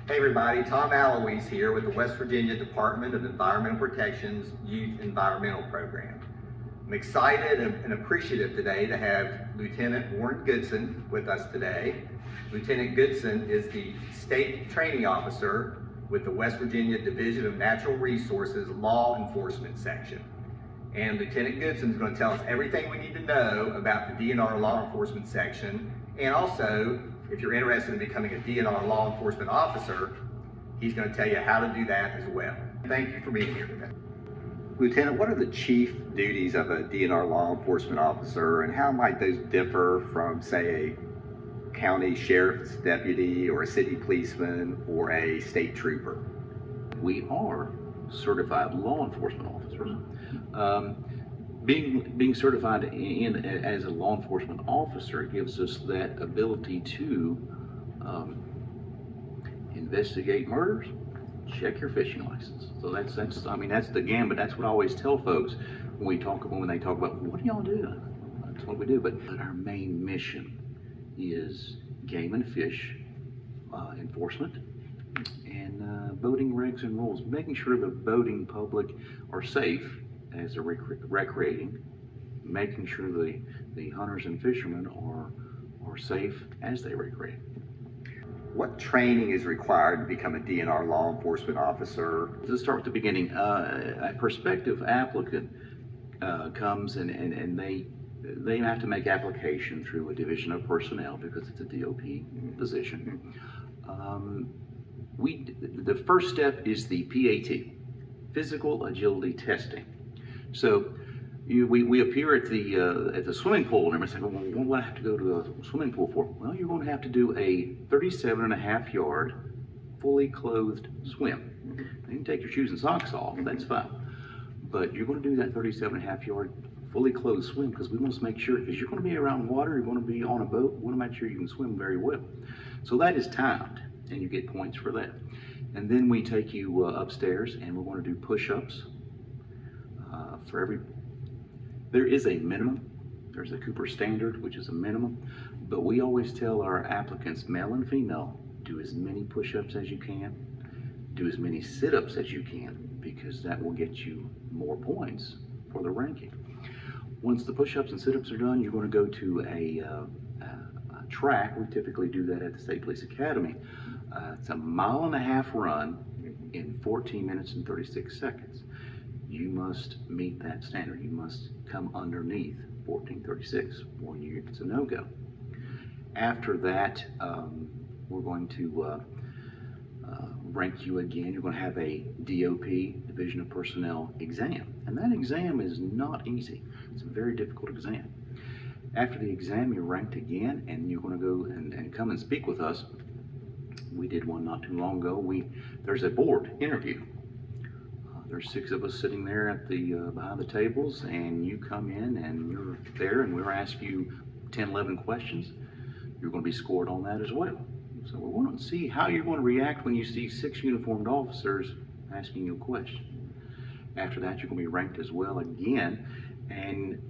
Hey everybody, Tom Alloys here with the West Virginia Department of Environmental Protection's Youth Environmental Program. I'm excited and appreciative today to have Lieutenant Warren Goodson with us today. Lieutenant Goodson is the State Training Officer with the West Virginia Division of Natural Resources Law Enforcement Section. And Lieutenant Goodson is going to tell us everything we need to know about the DNR Law Enforcement Section, and also, if you're interested in becoming a DNR law enforcement officer, he's going to tell you how to do that as well. Thank you for being here today. Lieutenant, what are the chief duties of a DNR law enforcement officer, and how might those differ from, say, a county sheriff's deputy or a city policeman or a state trooper? We are certified law enforcement officers. Being certified as a law enforcement officer gives us that ability to investigate murders, check your fishing license. So that's the gambit. That's what I always tell folks when they talk about what do y'all do. That's what we do. But our main mission is game and fish enforcement and boating regs and rules, making sure the boating public are safe as they're recreating, making sure the hunters and fishermen are safe as they recreate. What training is required to become a DNR law enforcement officer? Let's start with the beginning. A prospective applicant comes and they have to make application through a division of personnel because it's a DOP position. The first step is the PAT, physical agility testing. So we appear at the swimming pool and everybody says, well, what do I have to go to a swimming pool for? Well, you're going to have to do a 37.5-yard fully clothed swim. You can take your shoes and socks off, that's fine. But you're going to do that 37.5-yard fully clothed swim because we want to make sure, because you're going to be around water, you're going to be on a boat, we want to make sure you can swim very well. So that is timed and you get points for that. And then we take you upstairs and we're going to do push-ups. There is a minimum. There's a Cooper standard, which is a minimum, but we always tell our applicants, male and female, do as many push-ups as you can, do as many sit-ups as you can, because that will get you more points for the ranking. Once the push-ups and sit-ups are done, you're going to go to a track. We typically do that at the State Police Academy. It's a 1.5 mile run in 14 minutes and 36 seconds. You must meet that standard. You must come underneath 14:36 or it's a no-go. After that, we're going to rank you again. You're going to have a DOP, Division of Personnel exam. And that exam is not easy. It's a very difficult exam. After the exam, you're ranked again, and you're going to go and come and speak with us. We did one not too long ago. There's a board interview. There's 6 of us sitting there at behind the tables, and you come in and you're there, and we'll ask you 10, 11 questions. You're going to be scored on that as well. So we want to see how you're going to react when you see 6 uniformed officers asking you a question. After that, you're going to be ranked as well again, and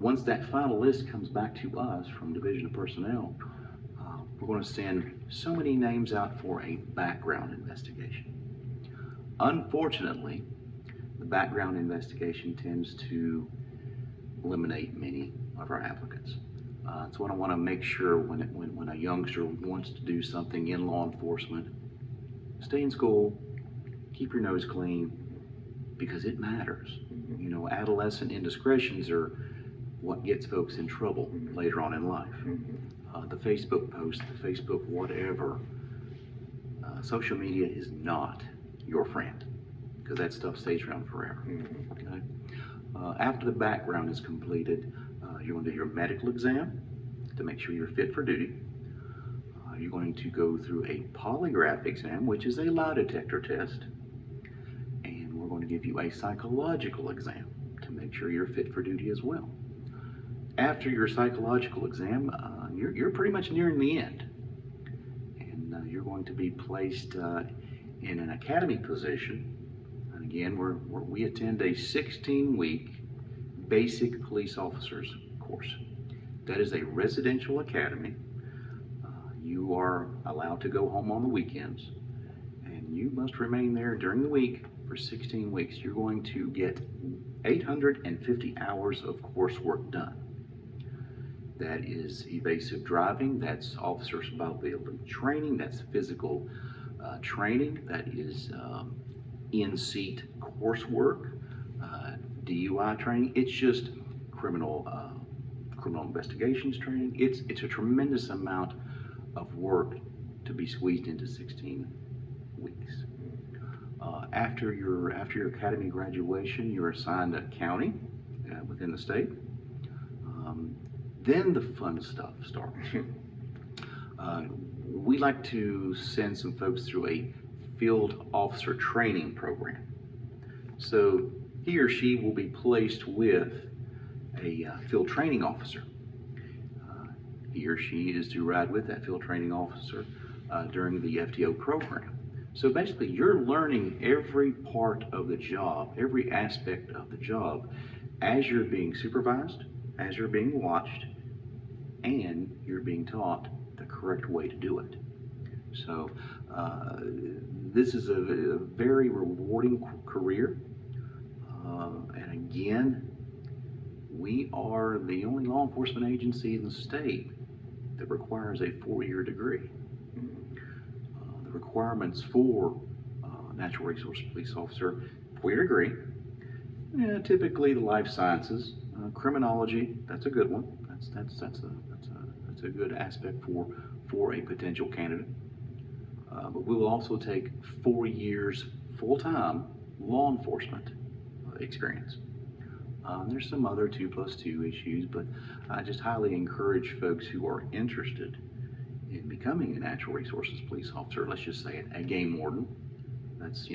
once that final list comes back to us from Division of Personnel, we're going to send so many names out for a background investigation. Unfortunately, the background investigation tends to eliminate many of our applicants. That's what I want to make sure when a youngster wants to do something in law enforcement. Stay in school, keep your nose clean, because it matters. You know, adolescent indiscretions are what gets folks in trouble later on in life. The Facebook post, the Facebook whatever, social media is not your friend, because that stuff stays around forever. Okay? After the background is completed, you're going to do your medical exam to make sure you're fit for duty. You're going to go through a polygraph exam, which is a lie detector test, and we're going to give you a psychological exam to make sure you're fit for duty as well. After your psychological exam, you're pretty much nearing the end, and you're going to be placed in an academy position. And again, we attend a 16-week basic police officers course. That is a residential academy. You are allowed to go home on the weekends. you must remain there during the week for 16 weeks. You're going to get 850 hours of coursework done. That is evasive driving, that's officer survivability training, that's physical training, that is in-seat coursework, DUI training. It's just criminal investigations training. It's a tremendous amount of work to be squeezed into 16 weeks. After your academy graduation, you're assigned a county within the state. Then the fun stuff starts. We like to send some folks through a field officer training program. So he or she will be placed with a field training officer. He or she is to ride with that field training officer during the FTO program. So basically, you're learning every part of the job, every aspect of the job, as you're being supervised, as you're being watched, and you're being taught the correct way to do it. So this is a very rewarding career. And again, we are the only law enforcement agency in the state that requires a 4-year degree. The requirements for natural resource police officer, 4-year degree. Typically the life sciences, criminology, that's a good one. That's a good aspect for a potential candidate. But we will also take 4 years full-time law enforcement experience. There's some other 2+2 issues, but I just highly encourage folks who are interested in becoming a natural resources police officer, let's just say a game warden. That's,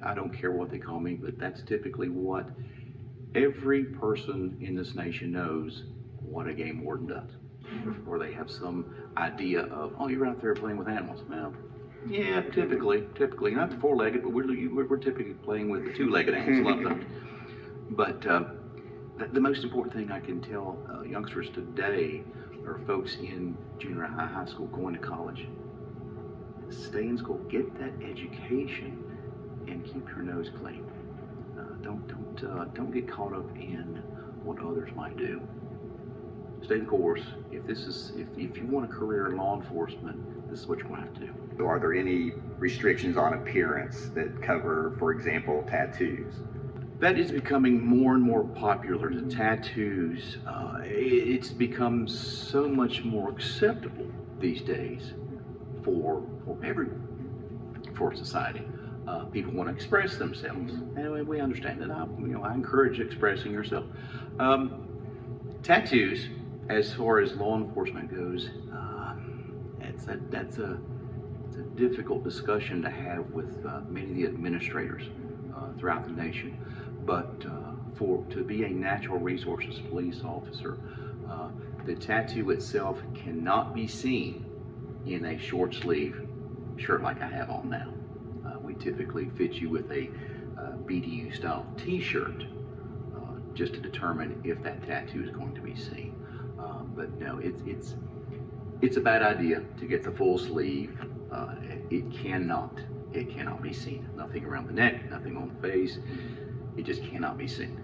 I don't care what they call me, but that's typically what every person in this nation knows what a game warden does. Or they have some idea of, oh, you're out there playing with animals. Well, yeah, typically, not the 4-legged, but we're typically playing with the 2-legged animals a lot of times. But the most important thing I can tell youngsters today, or folks in junior high, high school, going to college, stay in school, get that education, and keep your nose clean. Don't get caught up in what others might do. Stay the course. If you want a career in law enforcement, this is what you're going to have to do. Are there any restrictions on appearance that cover, for example, tattoos? That is becoming more and more popular. The tattoos, it's become so much more acceptable these days for everyone, for society. People want to express themselves, and we understand that. I encourage expressing yourself. Tattoos, as far as law enforcement goes, that's a difficult discussion to have with many of the administrators throughout the nation. But to be a natural resources police officer, the tattoo itself cannot be seen in a short sleeve shirt like I have on now. We typically fit you with a BDU style t-shirt just to determine if that tattoo is going to be seen. But no, it's a bad idea to get the full sleeve. It cannot be seen. Nothing around the neck, nothing on the face. It just cannot be seen.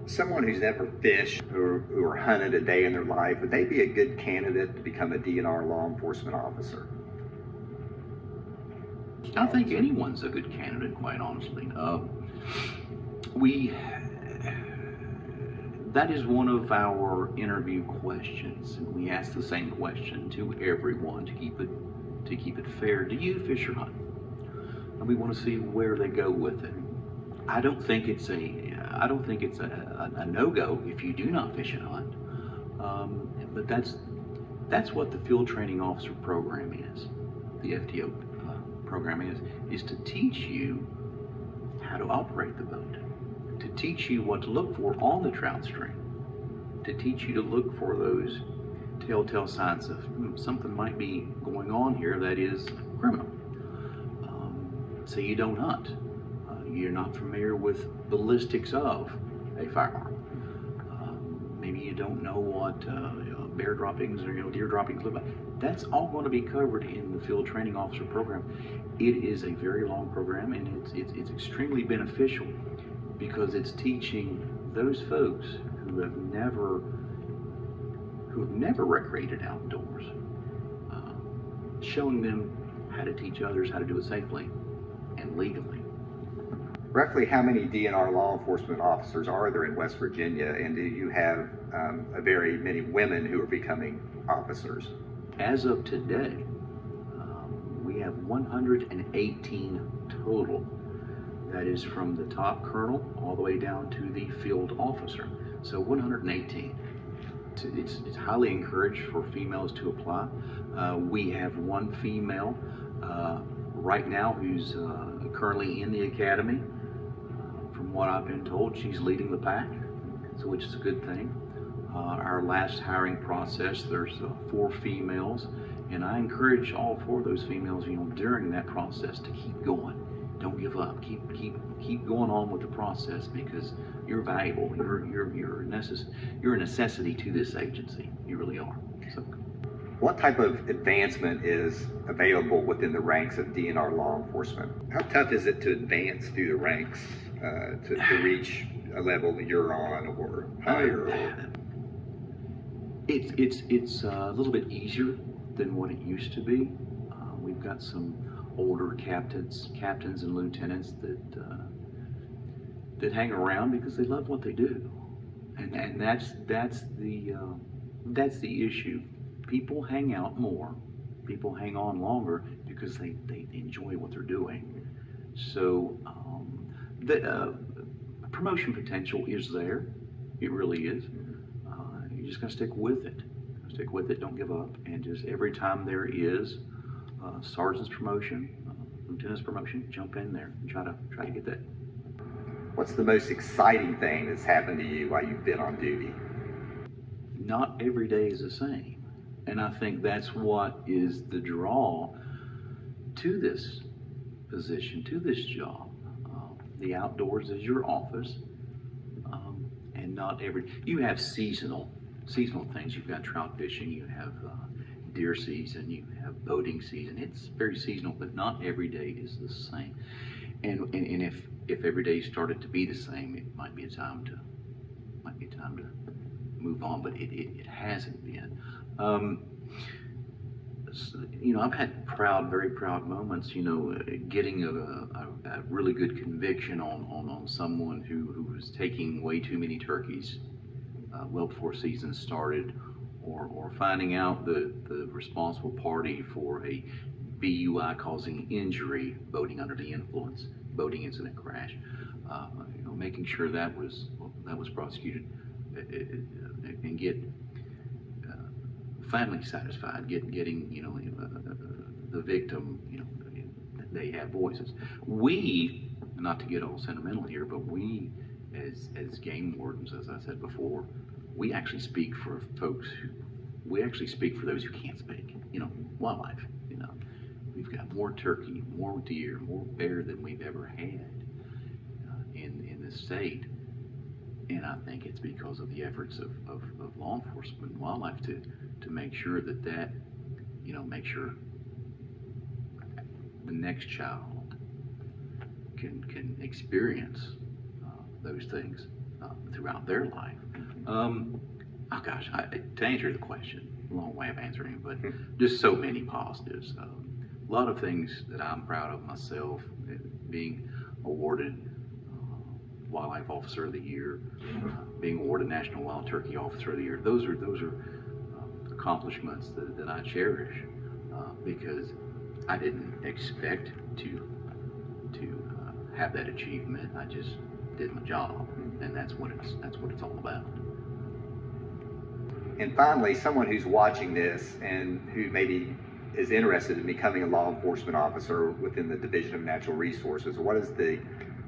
Someone who's never fished or hunted a day in their life, would they be a good candidate to become a DNR law enforcement officer? I think anyone's a good candidate, quite honestly. That is one of our interview questions, and we ask the same question to everyone to keep it fair. Do you fish or hunt? And we want to see where they go with it. I don't think it's a no-go if you do not fish and hunt. But that's what the field training officer program is. The FTO program is to teach you how to operate the boat, to teach you what to look for on the trout stream, to teach you to look for those telltale signs of something might be going on here that is criminal. Say you don't hunt. You're not familiar with ballistics of a firearm. Maybe you don't know what bear droppings or deer droppings. That's all going to be covered in the field training officer program. It is a very long program, and it's extremely beneficial because it's teaching those folks who have never recreated outdoors, showing them how to teach others how to do it safely and legally. Roughly how many DNR law enforcement officers are there in West Virginia, and do you have very many women who are becoming officers? As of today, we have 118 total. That is from the top colonel all the way down to the field officer. So 118. It's highly encouraged for females to apply. We have one female right now who's currently in the academy. From what I've been told, she's leading the pack, so which is a good thing. Our last hiring process, there's 4 females, and I encourage all 4 of those females, during that process to keep going. Don't give up. Keep going on with the process because you're valuable. You're a necessity to this agency. You really are. So, what type of advancement is available within the ranks of DNR law enforcement? How tough is it to advance through the ranks to reach a level that you're on or higher? It's a little bit easier than what it used to be. We've got some older captains and lieutenants that hang around because they love what they do, and that's the issue. People hang out more, people hang on longer because they enjoy what they're doing. So the promotion potential is there. It really is. You just gotta stick with it. Don't give up, and just every time there is sergeant's promotion, lieutenant's promotion, jump in there and try to get that. What's the most exciting thing that's happened to you while you've been on duty? Not every day is the same, and I think that's what is the draw to this position, to this job. The outdoors is your office, and not every. You have seasonal things. You've got trout fishing. You have deer season. You have boating season. It's very seasonal, but not every day is the same. And if every day started to be the same, it might be a time to move on. But it hasn't been. I've had very proud moments. Getting a really good conviction on someone who was taking way too many turkeys well before season started, or finding out the responsible party for a BUI causing injury, boating under the influence, boating incident crash. Making sure that was prosecuted and get family satisfied, getting the victim, they have voices. We, not to get all sentimental here, but we as game wardens, as I said before, we actually speak for those who can't speak, wildlife. We've got more turkey, more deer, more bear than we've ever had in the state. And I think it's because of the efforts of law enforcement and wildlife to make sure that make sure the next child can experience those things throughout their life. To answer the question, long way of answering, but just so many positives. A lot of things that I'm proud of myself, being awarded Wildlife Officer of the Year, being awarded National Wild Turkey Officer of the Year. Those are accomplishments that I cherish because I didn't expect to have that achievement. I just did my job, and that's what it's all about. And finally, someone who's watching this and who maybe is interested in becoming a law enforcement officer within the Division of Natural Resources, what is the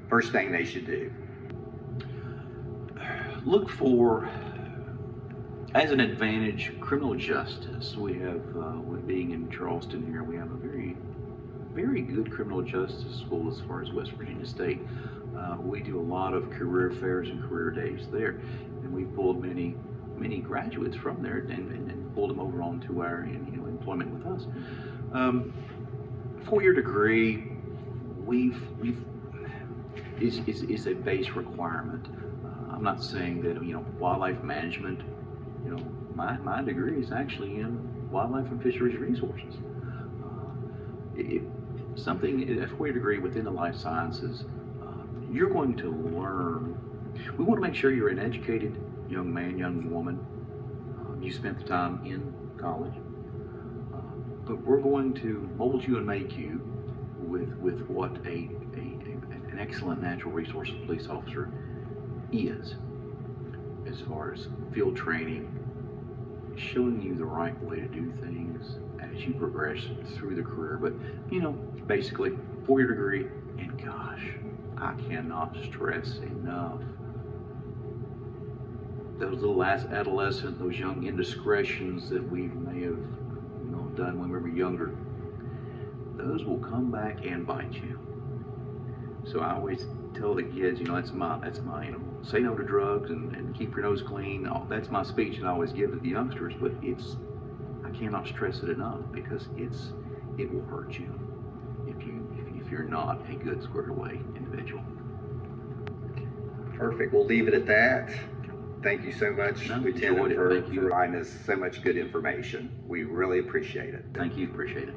first thing they should do? Look for, as an advantage, criminal justice. We have, with being in Charleston here, we have a very, very good criminal justice school as far as West Virginia State. We do a lot of career fairs and career days there, and we've pulled many many graduates from there and pulled them over onto our employment with us. 4-year degree, is a base requirement. I'm not saying that wildlife management. My degree is actually in wildlife and fisheries resources. Something a 4-year degree within the life sciences, you're going to learn. We want to make sure you're an educated young man, young woman. You spent the time in college, but we're going to mold you and make you with what an excellent natural resources police officer is, as far as field training, showing you the right way to do things as you progress through the career. But basically 4-year degree, and gosh, I cannot stress enough those little adolescent, those young indiscretions that we may have done when we were younger, those will come back and bite you. So I always tell the kids, that's my say no to drugs and keep your nose clean. That's my speech that I always give to the youngsters, but I cannot stress it enough, because it will hurt you if you're not a good squared away individual. Perfect. We'll leave it at that. Thank you so much, Lieutenant, for providing us so much good information. We really appreciate it. Thank you. Appreciate it.